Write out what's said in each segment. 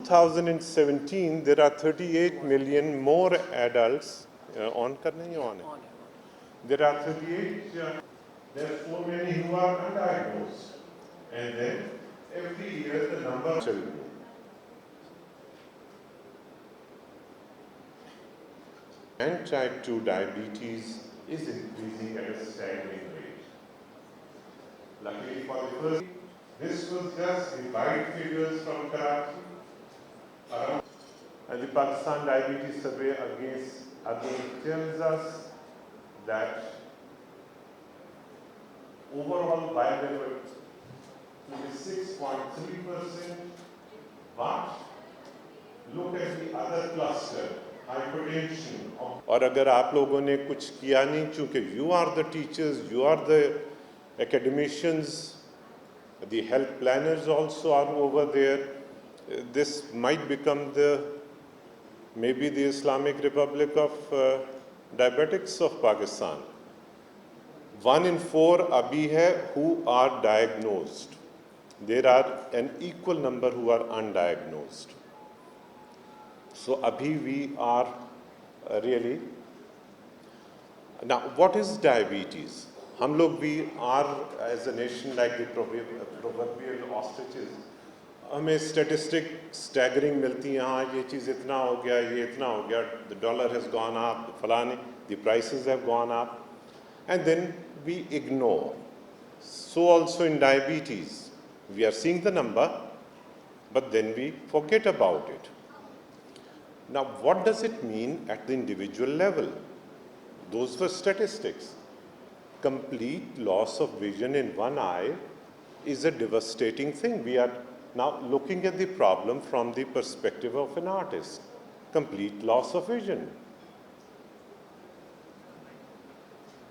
2017, there are 38 million more adults. On karna hi on hai? There are 38. There are so many who are undiagnosed, and then every year the number of children. And type 2 diabetes is increasing at a staggering rate. Luckily for the first, this was just the bite figures from Karachi. And the Pakistan Diabetes Survey again tells us that overall bile effort is 6.3%, but look at the other cluster, hypertension. और अगर आप लोगों ने कुछ किया नहीं, चूँकि you are the teachers, you are the academicians, the health planners also are over there. This might become maybe the Islamic Republic of diabetics of Pakistan. 1 in 4 abhi hai who are diagnosed. There are an equal number who are undiagnosed. So abhi we are really. Now, what is diabetes? हम लोग भी are as a nation like the proverbial ostriches. हमें statistic staggering मिलती हैं, हाँ ये चीज़ इतना हो गया, ये इतना हो गया, the dollar has gone up, फलाने, the prices have gone up, and then we ignore. So also in diabetes, we are seeing the number, but then we forget about it. Now, what does it mean at the individual level? Those were statistics. Complete loss of vision in one eye is a devastating thing. We are now looking at the problem from the perspective of an artist. Complete loss of vision.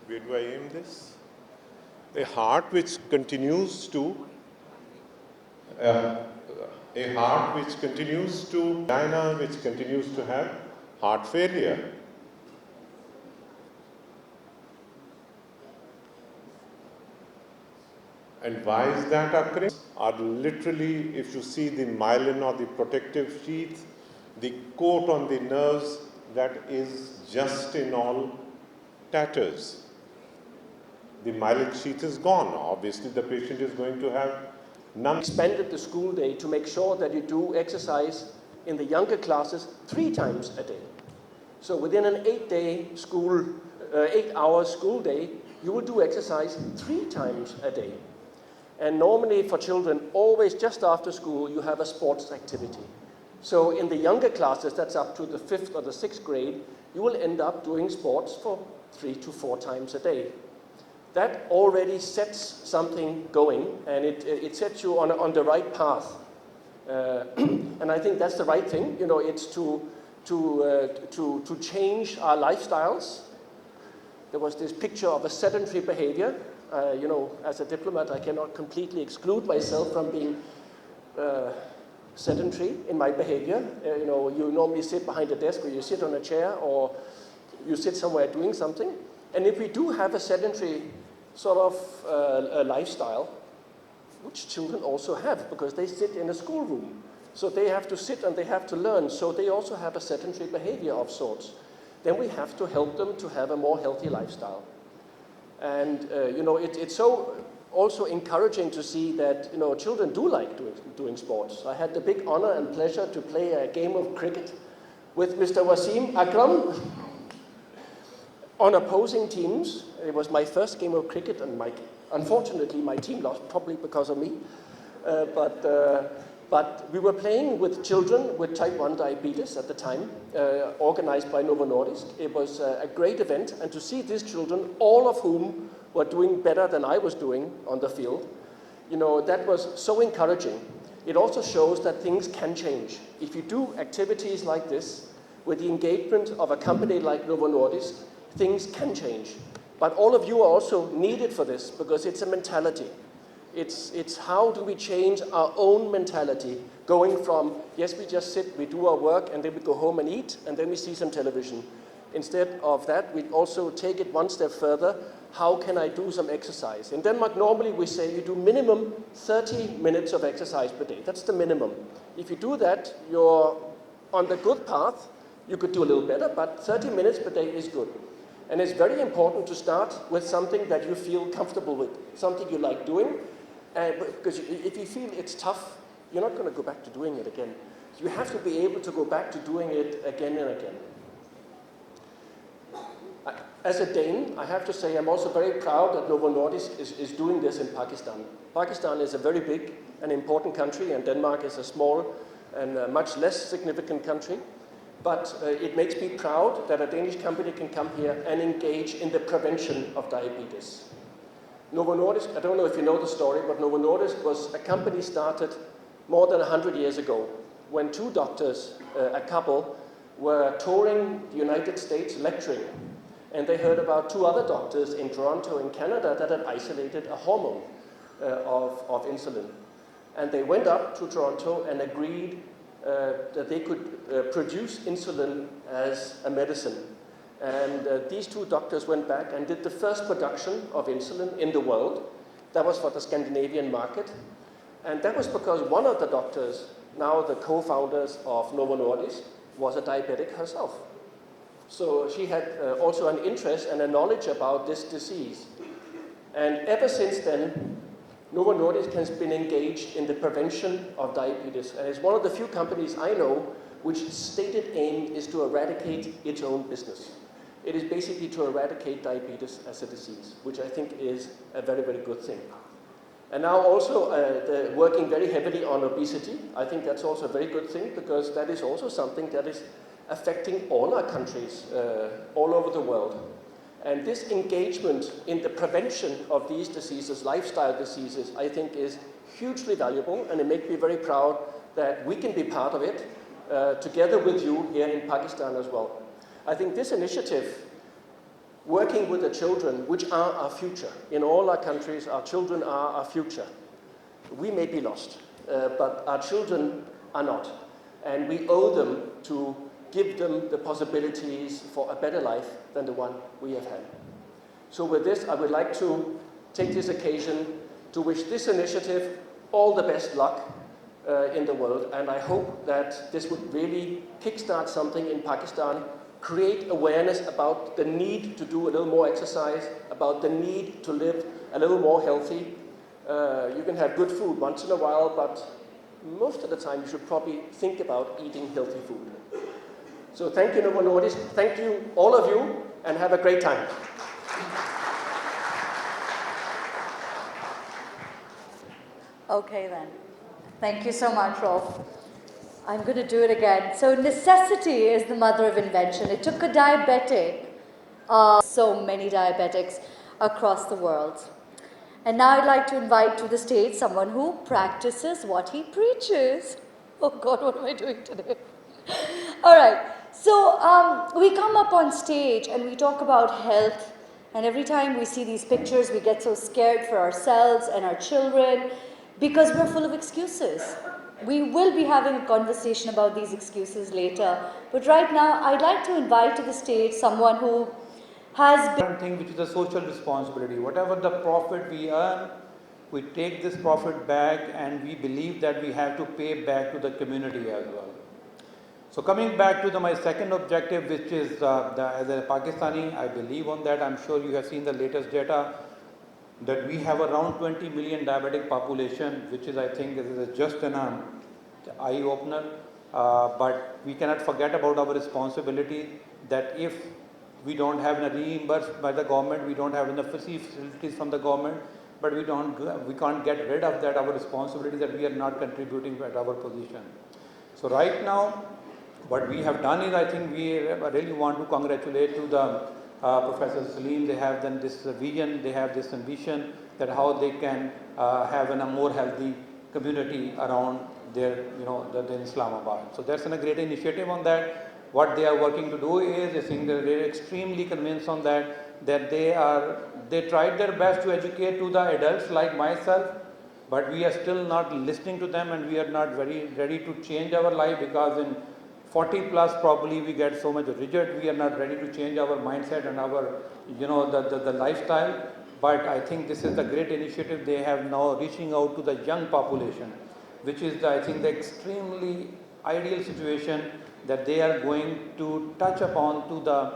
Where do I aim this? A heart which continues to China, which continues to have heart failure. And why is that occurring? Are literally, if you see the myelin or the protective sheath, the coat on the nerves, that is just in all tatters. The myelin sheath is gone. Obviously, the patient is going to have numb. Expanded the school day to make sure that you do exercise in the younger classes 3 times a day. So within an 8-hour school day, you will do exercise 3 times a day. And normally for children, always just after school, you have a sports activity. So in the younger classes, that's up to the 5th or the 6th grade, you will end up doing sports for 3 to 4 times a day. That already sets something going, and it sets you on the right path. And I think that's the right thing. You know, it's to change our lifestyles. There was this picture of a sedentary behavior. You know, as a diplomat, I cannot completely exclude myself from being sedentary in my behavior. You know, you normally sit behind a desk, or you sit on a chair, or you sit somewhere doing something. And if we do have a sedentary sort of a lifestyle, which children also have, because they sit in a schoolroom, so they have to sit and they have to learn, so they also have a sedentary behavior of sorts, then we have to help them to have a more healthy lifestyle. And you know, it's so also encouraging to see that, you know, children do like doing sports. I had the big honor and pleasure to play a game of cricket with Mr. Waseem, Akram, on opposing teams. It was my first game of cricket, and unfortunately my team lost, probably because of me. But we were playing with children with type 1 diabetes at the time, organized by Novo Nordisk. It was a great event, and to see these children, all of whom were doing better than I was doing on the field, you know, that was so encouraging. It also shows that things can change. If you do activities like this, with the engagement of a company like Novo Nordisk, things can change. But all of you are also needed for this, because it's a mentality. It's how do we change our own mentality, going from, yes, we just sit, we do our work, and then we go home and eat, and then we see some television, instead of that, we also take it one step further. How can I do some exercise? In Denmark, normally we say you do minimum 30 minutes of exercise per day. That's the minimum. If you do that, you're on the good path. You could do a little better, but 30 minutes per day is good. And it's very important to start with something that you feel comfortable with, something you like doing. Because if you feel it's tough, you're not going to go back to doing it again. So you have to be able to go back to doing it again and again. As a Dane, I have to say I'm also very proud that Novo Nordisk is doing this in Pakistan. Pakistan is a very big and important country, and Denmark is a small and much less significant country. But it makes me proud that a Danish company can come here and engage in the prevention of diabetes. Novo Nordisk, I don't know if you know the story, but Novo Nordisk was a company started more than 100 years ago when two doctors, a couple, were touring the United States lecturing. And they heard about two other doctors in Toronto in Canada that had isolated a hormone of insulin. And they went up to Toronto and agreed that they could produce insulin as a medicine. And these two doctors went back and did the first production of insulin in the world. That was for the Scandinavian market. And that was because one of the doctors, now the co-founders of Novo Nordisk, was a diabetic herself. So she had also an interest and a knowledge about this disease. And ever since then, Novo Nordisk has been engaged in the prevention of diabetes. And it's one of the few companies I know which stated aim is to eradicate its own business. It is basically to eradicate diabetes as a disease, which I think is a very, very good thing. And now also they're working very heavily on obesity. I think that's also a very good thing because that is also something that is affecting all our countries all over the world. And this engagement in the prevention of these diseases, lifestyle diseases, I think is hugely valuable, and it makes me very proud that we can be part of it together with you here in Pakistan as well. I think this initiative, working with the children, which are our future, in all our countries, our children are our future. We may be lost, but our children are not. And we owe them to give them the possibilities for a better life than the one we have had. So with this, I would like to take this occasion to wish this initiative all the best luck in the world, and I hope that this would really kickstart something in Pakistan, create awareness about the need to do a little more exercise, about the need to live a little more healthy. You can have good food once in a while, but most of the time you should probably think about eating healthy food. So thank you, Novo Nordisk. Thank you, all of you, and have a great time. Okay then. Thank you so much, Rolf. I'm going to do it again. So necessity is the mother of invention. It took a diabetic, so many diabetics across the world. And now I'd like to invite to the stage someone who practices what he preaches. Oh God, what am I doing today? All right. So we come up on stage and we talk about health, and every time we see these pictures, we get so scared for ourselves and our children because we're full of excuses. We will be having a conversation about these excuses later, but right now I'd like to invite to the stage someone who has been... One thing which is a social responsibility. Whatever the profit we earn, we take this profit back, and we believe that we have to pay back to the community as well. So coming back to my second objective, which is as a Pakistani, I believe on that. I'm sure you have seen the latest data that we have around 20 million diabetic population, which is, I think, is just an eye-opener. But we cannot forget about our responsibility that if we don't have reimbursed by the government, we don't have enough facilities from the government, but we can't get rid of that, our responsibility that we are not contributing at our position. So right now, what we have done is, I think we really want to congratulate to the Professor Salim. They have done this vision, they have this ambition that how they can have a more healthy community around their, in Islamabad. So that's a great initiative on that. What they are working to do is, I think they're extremely convinced on that they tried their best to educate to the adults like myself, but we are still not listening to them, and we are not very ready to change our life, because in 40 plus probably we get so much rigid, we are not ready to change our mindset and our, the lifestyle. But I think this is the great initiative they have now, reaching out to the young population, which is I think the extremely ideal situation that they are going to touch upon to the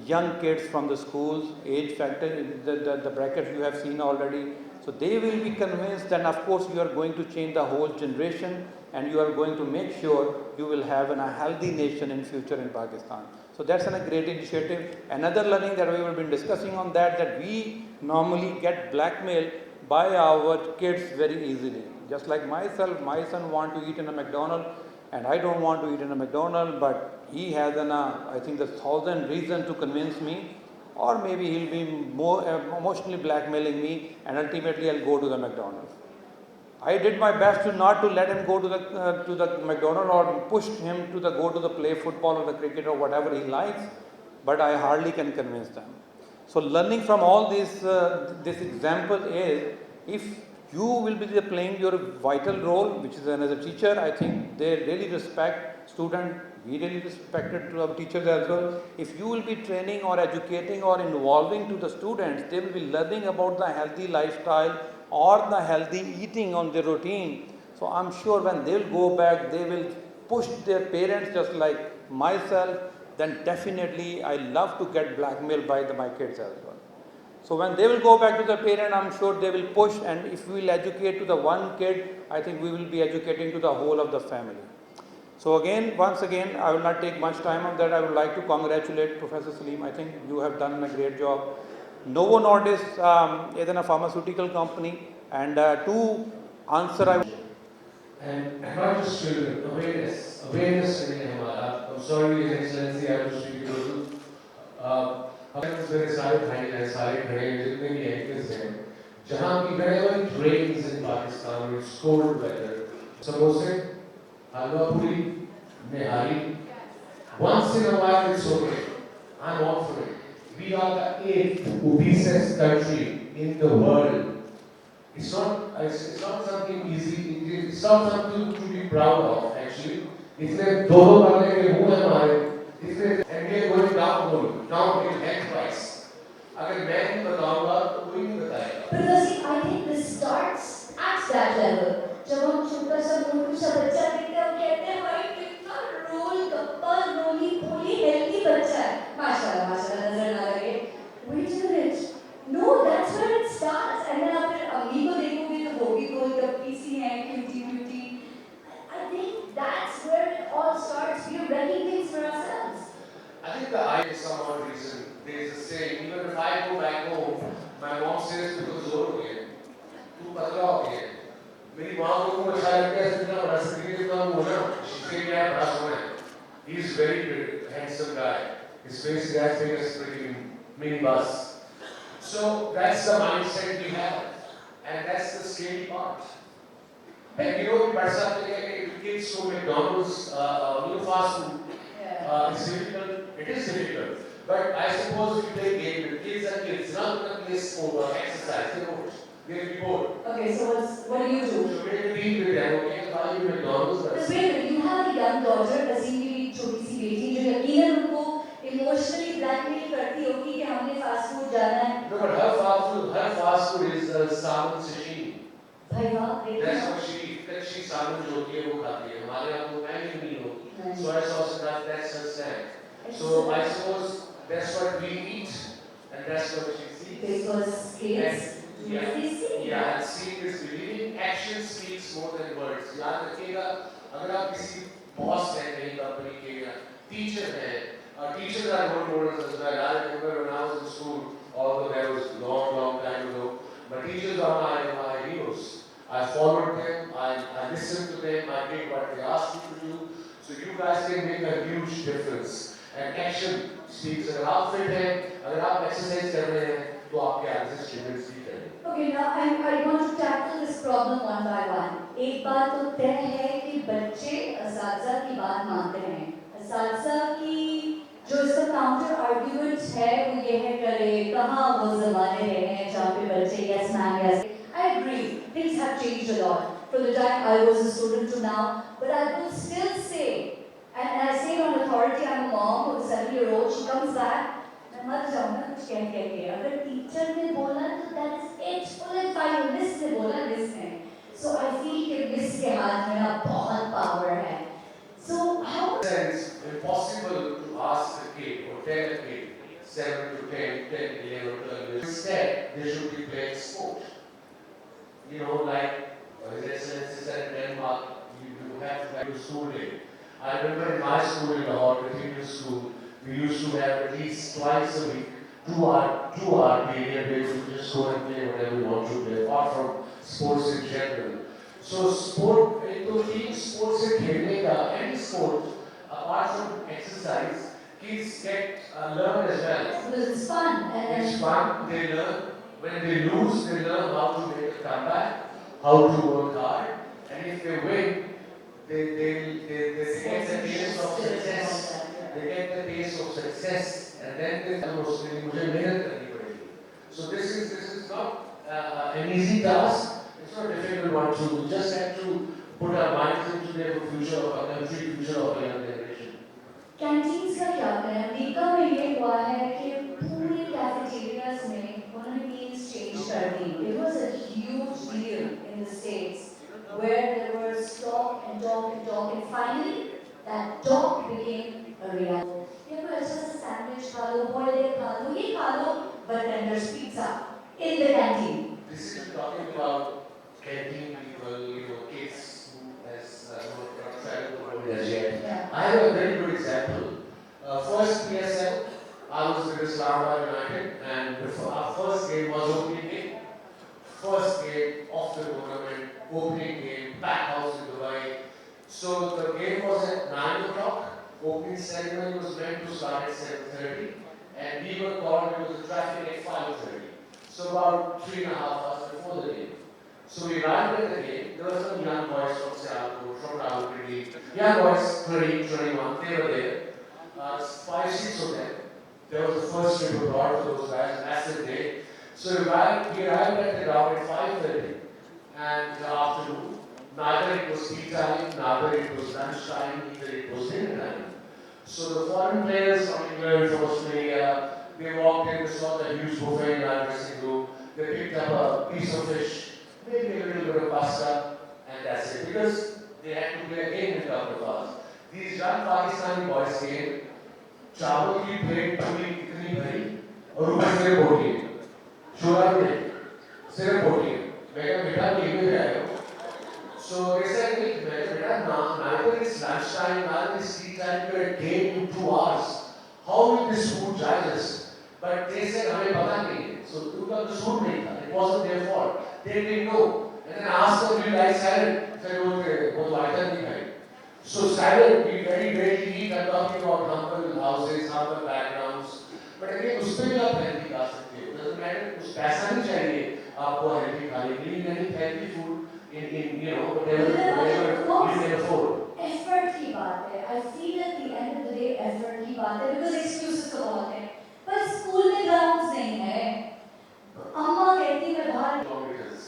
young kids from the schools, age factor, the bracket you have seen already. So they will be convinced, and of course you are going to change the whole generation, and you are going to make sure you will have a healthy nation in future in Pakistan. So that's a great initiative. Another learning that we have been discussing on that we normally get blackmailed by our kids very easily. Just like myself, my son want to eat in a McDonald's and I don't want to eat in a McDonald's, but he has I think the 1,000 reason to convince me, or maybe he'll be more emotionally blackmailing me, and ultimately I'll go to the McDonald's. I did my best to not to let him go to the McDonald's or push him to go to the play football or the cricket or whatever he likes, but I hardly can convince them. So learning from all this example is, if you will be playing your vital role, which is as a teacher, I think they really respect student. We really respected to our teachers as well. If you will be training or educating or involving to the students, they will be learning about the healthy lifestyle or the healthy eating on their routine. So I'm sure when they will go back, they will push their parents, just like myself. Then definitely I love to get blackmailed by my kids as well. So when they will go back to the parent, I'm sure they will push, and if we will educate to the one kid, I think we will be educating to the whole of the family. So again, once again, I will not take much time on that. I would like to congratulate Professor Salim. I think you have done a great job. Novo Nordisk is a pharmaceutical company, and to answer, and not just children, awareness नहीं है हमारा. I'm sorry, His Excellency, I have to speak to you. मेरे सारे भाई हैं, सारे खड़े हैं, जितने भी actors हैं, जहाँ भी wherever it rains in Pakistan, it's cold weather, समोसे, halwa puri, nihari, once in a while it's okay. I'm all for it. We are the 8th obesest country in the world. It's not something easy. It's not something to be proud of, actually. इसने दोनों वाले के मुंह है हमारे. इसने and we are going down in health wise. अगर मैं नहीं बताऊंगा तो कोई नहीं बताएगा. Because see, I think this starts at that level. जब हम छोटा सा मोटू सा बच्चा देखते हैं, हम कहते हैं भाई कितना रोल गप्पा रोली पोली हेल्दी बच्चा है. माशाल्लाह माशाल्लाह नजर ना लगे. Wait a minute. No, that's where it starts. And then after अम्मी को देखोगे तो वो भी कोई गप्पी सी है, cutie. I think that's where it all starts. We are wrecking things for ourselves. I think the eye is some odd reason. There's a saying, even if I go back home, my mom says to the zoro again, तू पतला हो गया. मेरी माँ को अच्छा लगता है इतना बड़ा स्क्रीन का वो ना, she said yeah बड़ा सोना है. He's very good, handsome guy. His face is as big as a mini bus. So that's the mindset we have, and that's the scary part. And you know, kids go McDonald's, fast food. It's difficult. It is difficult. But I suppose if you play game with kids and kids, not going to play sport or exercise. They'll be bored. Okay, so what do you do? So we compete with them. Okay, buy you McDonald's. Because wait a minute, you have a young daughter, Waseem की छोटी सी बेटी, जो यकीनन उनको emotionally blackmail करती होगी कि हमने fast food जाना है. No, but her fast food is salmon sashimi. भाई वाह, That's what she eats. She salmon जो होती है वो खाती है. हमारे यहाँ तो मैगी नहीं होती. Soy sauce and that's her snack. So I suppose that's what we eat, and that's what she sees. Because kids, yeah, seeing is believing. Action speaks more than words. याद रखिएगा, अगर आप किसी boss हैं कहीं company के या teacher हैं, teachers are role models as well. I remember when I was in school, although that was long time ago, but teachers are my heroes. I followed them, I listened to them, I did what they asked me to do. So you guys can make a huge difference. And action speaks. अगर आप fit हैं, अगर आप exercise कर रहे हैं, तो आपके आगे students भी करें. Okay, now I want to tackle this problem one by one. एक बात तो तय है कि बच्चे असातिज़ा की बात मानते हैं. असातिज़ा की जो इसका काउंटर आर्ग्यूमेंट है वो ये है करे कहाँ वो ज़माने रहे हैं जहाँ पे बच्चे yes ma'am yes. I agree, things have changed a lot from the time I was a student to now, but I will still say, and I say it comes back, मैं मर जाऊँगा कुछ कह के अगर टीचर ने बोला तो that is it, full and fine. Miss ने बोला मिस ने. So I feel कि मिस के हाथ में ना बहुत power है. So how? It's impossible to ask a kid or tell a kid 7 to 10, 10, 11, 12 years. Instead, they should be playing sport. You know, like His Excellency said in Denmark, you have to have a school day. I remember in my school in Lahore, the Hindu school, we used to have at least twice a week, 2 hour period where you just go and play whatever you want to play, apart from sports in general. So sport, into team sports and खेलने का, any sport, apart from exercise, kids get learn as well. Because it's fun. It's fun, they learn. When they lose, they learn how to make a comeback, how to work hard, and if they win, they get the taste of success. They get the taste of success, and then they mostly मुझे मेहनत करनी पड़ेगी. So this is not an easy task. It's not a difficult one to. We just have to put our minds into the future of our country, future of our young generation. Canteens का क्या करें? America में ये हुआ है कि पूरे cafeterias में उन्होंने मील्स चेंज कर दी. It was a huge deal in the States where there was talk and talk and talk, and finally that talk became a reality. ये कोई अच्छा सा सैंडविच खा लो, boiled egg खा लो, ये खा लो, but then there's pizza in the canteen. This is talking about canteen people, kids who has not traveled the world as yet. Yeah. I have a very good example. First PSL, I was with Islamabad United, and our first game was opening game. First game of the tournament, opening game, packed house in Dubai. So the game was at 9 o'clock. Opening ceremony was meant to start at 7:30, and we were called because the traffic at 5:30. So about 3.5 hours before the game. So we arrived at the game. There were some young boys from Sialkot, from Rawalpindi. Young boys, 20, 21, they were there. 5, 6 of them. There was the first trip abroad for those guys, massive day. So we arrived at the ground at 5:30 and the afternoon. Neither it was tea time, neither it was lunch time, neither it was dinner time. So the foreign players from England, from Australia, they walked in, they saw the huge buffet in our dressing room. They picked up a piece of fish, maybe a little bit of pasta, and that's it. Because they had to play a game in a couple of hours. These young Pakistani boys came, चावल की plate पूरी इतनी भरी और ऊपर से रोटी, छोला भी नहीं, सिर्फ रोटी. मैं कहा बेटा गेम में आए हो. So they said, "Beta, neither is lunchtime, neither is tea time. You're a game in 2 hours. How will this food judge us?" But they said, "हमें पता नहीं है." So उनका कसूर नहीं था. It wasn't their fault. They didn't know. And then I asked them, "Do you like salad?" They said, "वो तो आइटम नहीं खाई." So salad, we very rarely eat. I'm talking about humble houses, humble backgrounds. But again, उस पे भी आप healthy खा सकते हो. Doesn't matter. कुछ पैसा नहीं चाहिए आपको healthy खाने के लिए. Any healthy food. In whatever you can afford. Effort की बात है. I feel at the end of the day effort की बात है because excuses तो बहुत हैं. पर स्कूल में grounds नहीं है. अम्मा कहती है बाहर. Kilometers.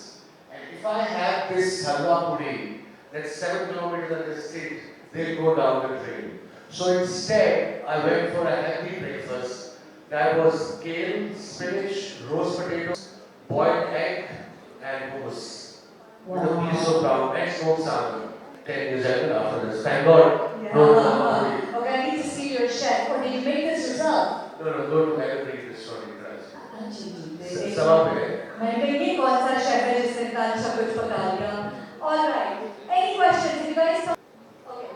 And if I have this halwa puri, that's 7 kilometers at the street, they'll go down the drain. So instead, I went for a healthy breakfast. That was kale, spinach, roast potatoes, boiled egg, and hummus. Wow. With a piece of brown egg, smoked salmon. 10 years after this. Thank God. Yeah. No. Okay, I need to see your chef. Or did you make this yourself? No, go to Magazine Restaurant. मैंने ये कौन सा chef है जिसने इतना अच्छा कुछ पका लिया? All right. Any questions? You guys? Okay.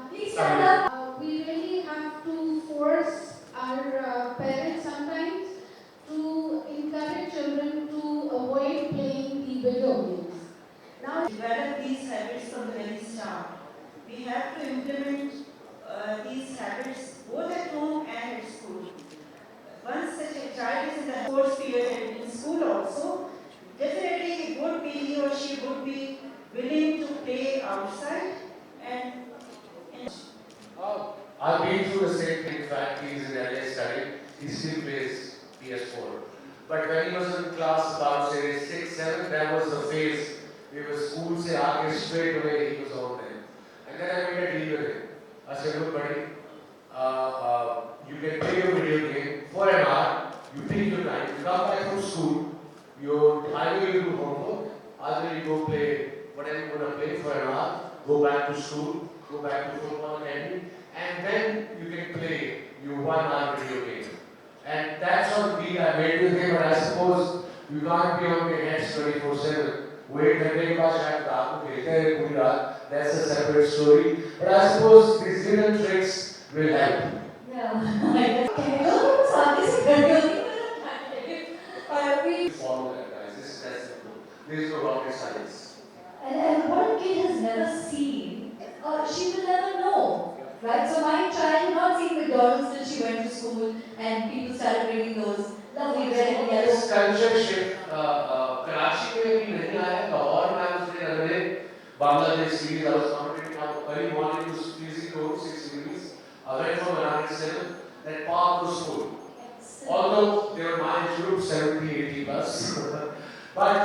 Please stand up. We really have to force our parents sometimes to encourage children to avoid playing the video games. Now develop these habits from the very start. We have to implement these habits both at home and at school. Once such a child is in the sports period and in school also, definitely he or she would be willing to play outside and I've been through the same thing. In fact, he's in LA studying. He still plays PS4. But when he was in class about say 6, 7, that was the phase. We were school se aage straight away he was on there. And then I made a deal with him. I said, "Look, buddy, you get You can't be on your hands 24/7. वो एक घंटे के बाद शायद रात को खेलते हैं पूरी रात. That's a separate story. But I suppose these little tricks will help. Follow that, guys. This is that simple. There is no rocket science. And what a kid has never seen, she will never know. Right? So my child had not seen McDonald's till she went to school and people started bringing those lovely red and yellow. This culture shift, Karachi में भी नहीं आया. Lahore में I was in another Bangladesh series. I was commenting on early morning to Easy Road 6 degrees. I went from around 7. That park was full. Although they were my age group, 70, 80 plus. But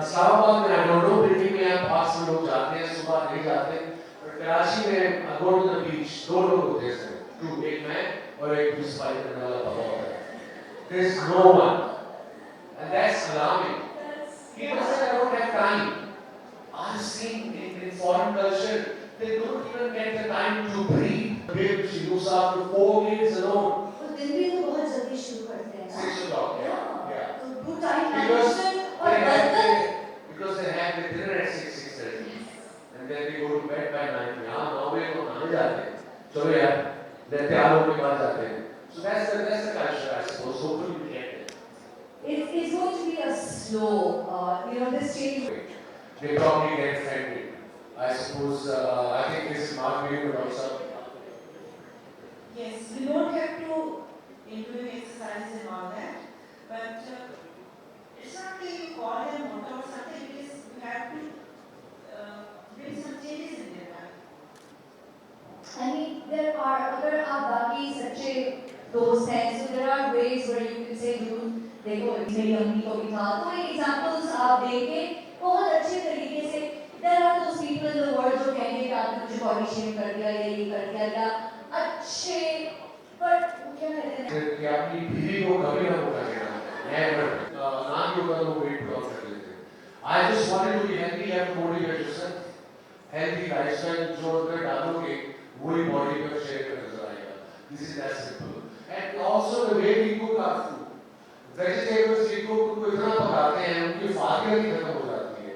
Islamabad में I don't know, Delhi में आप पास में लोग जाते हैं, सुबह नहीं जाते. But Karachi में I go to the beach. दो लोग होते हैं सर. Two, एक मैं और एक पुलिस वाले करने वाला बाबा होता है. There is no one, and that's alarming. People say I don't have time. I've seen in foreign culture they don't even get the time to breathe. Babe, she looks after 4 kids alone. तो दिन भी तो बहुत जल्दी शुरू करते हैं. 6 o'clock. Yeah. तो do time management और बर्तन. Because they have their dinner at 6:30, and then they go to bed by 9. यहाँ 9 बजे तो नहाने जाते हैं. चलो यार, तैयार होने के बाद जाते हैं. So that's the culture, I suppose. Hopefully we get it. It's going to be a slow, this change. They probably get offended. I suppose. I think this is not very good also. Yes, we don't have to include exercises and all that, but it's not that you call them motor or something, because you have to bring some changes in their life. I mean, there are other abaki sache those things. So there are ways where you can say, देखो मेरी अम्मी को भी था. तो examples आप देखें बहुत अच्छे तरीके से. There are those people in the world जो कहेंगे कि आपने मुझे body shame कर दिया या ये कर दिया या अच्छे, but क्या कहते हैं? कि अपनी बीवी को कभी ना बोला गया. Never. ना भी होगा तो weight loss कर लेते. I just wanted to be healthy. You have to motivate yourself. Healthy lifestyle जो अगर डालोगे वही body पर शेयर कर नजर आएगा. This is that simple. And also the way we cook our food. Vegetables we cook उनको इतना पकाते हैं उनकी फायदे ही खत्म हो जाती है.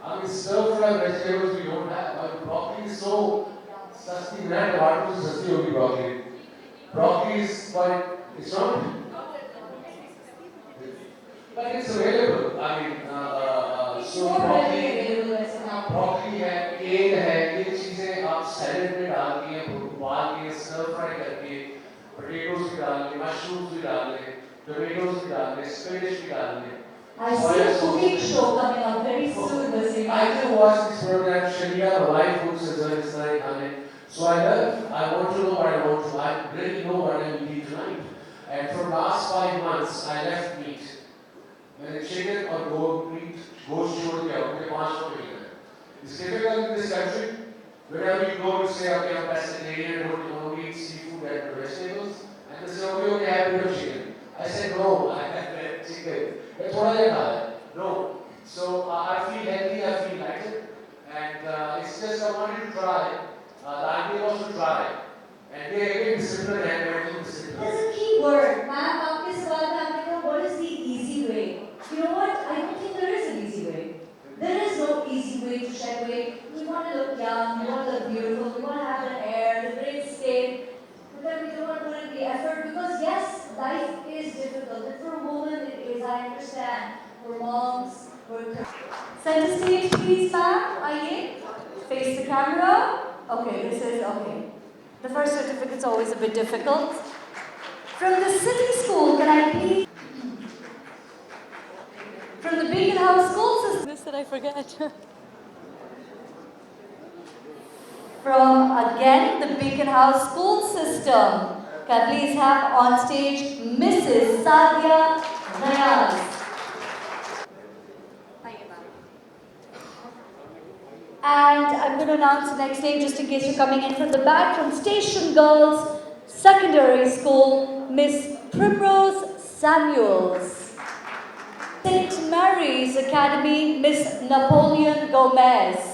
I mean stir fry vegetables we don't have. But broccoli is so सस्ती ना टमाटर से सस्ती होगी broccoli. Broccoli is quite, it's not. But it's available. I mean, so broccoli है, kale है, ये चीजें आप सैलेड में डाल के, उबाल के, stir fry करके, potatoes भी डाल के, mushrooms भी डाल के, tomatoes भी डाल के, spinach भी डाल के. I see a cooking show coming up very soon, Waseem. I can watch this program, Sharia, my food is like, so I want to know what I want to. I really know what I will eat tonight. And for last 5 months, I left meat. मैंने chicken और goat छोड़ दिया, उनके 5 लोग मिल गए. It's difficult in this country. Whenever you go to say, okay, I'm pescatarian, don't eat seafood and vegetables, and they say, okay, I have a bit of chicken. I said, no, I have chicken. But what I have? No. So I feel healthy, I feel lighter, and it's just I wanted to try. The idea was to try. And they again discipline and mental discipline. There's a key word. Ma'am, आपके सवाल में आपने कहा, what is the easy way? You know what? I don't think there is an easy way. There is no easy way to shed weight. We want to look young, we want to look beautiful, we want to have the hair, the great skin, but then we don't want to put in the effort because yes, life is difficult. And for a woman it is, I understand. For moms, for center stage, please, ma'am. Aye. Face the camera. Okay, this is okay. The first certificate's always a bit difficult. From the city school, can I please? From the Beacon House School System. This did I forget? From again the Beacon House School System. Can I please have on stage Mrs. Sadia Rayaz. And I'm going to announce the next name just in case you're coming in from the back. From Station Girls Secondary School, Miss Primrose Samuels. St. Mary's Academy, Miss Napoleon Gomez.